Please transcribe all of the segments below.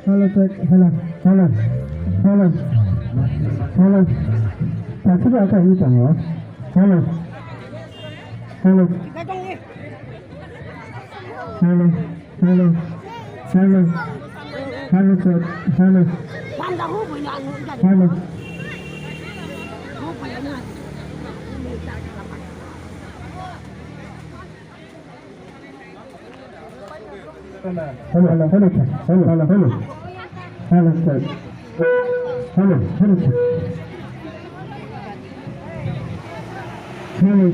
Hello, check. Hello. Hello. Hello. Hello. Tại sao lại cái gì chẳng nhớ? Hello. Hello. Hello. Hello. Hello. Hello, check. Hello. Hello. Hello, hello, hello, check. Hello, hello, hello. Hello, check. Hello, hello, check. Hello.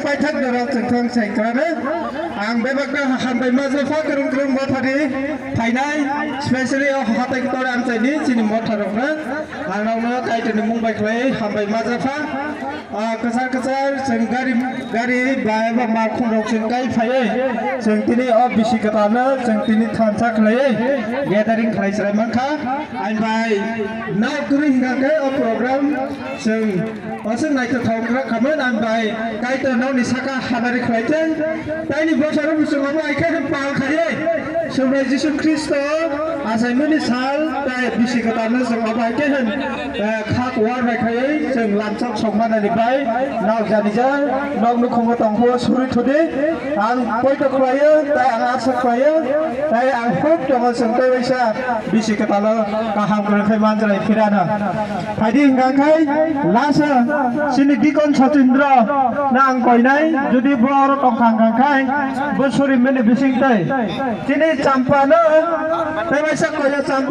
Pai thắt được rồi, thường thường xảy ra đấy. Ang bebak na hanbay mazrafa kerung kerung buat hari Thailand, especially hot yang kita orang tadi sini buat hari apa? Ang nama kait ini Mumbai kelai hanbay mazrafa. Kesar gari bawa makun rok sengkai fire. Sengtini of bisi katana, sengtini thansa kelai. Gathering kelai serai mangka. Ang bay now during hingga ke program जों जों नायथाव खामोन आमफ्राय गायतो नावनि साखा हानानै खालायदों दायनि बोसोराव बुसुङाबो आइखायनो बालखायो सोमनाय जिसु ख्रिस्ट' आसायमोननि साल बिसि गोदानो जों माबायदि होन खाखौआर बायखायै जों लामसां संमानानिफ्राय नाव जानिजा नावनो खंगो दंखौ सुरि थुदि आं बयतो खालायो दा आं आसा खालायो दा आं खुब दङ जोंथाय बैसा बिसि गोदानो गाहाम गोरोंखाय मानजानाय फिराना फायदि हिंगाखाय लासा सिनि दिकन सचिन्द्र ना आं गयनाय जुदि बर' दंखांखाय बोसोरि मेने बिसिंथाय दिनै चाम्पानो बेबायसा गया चाम्पा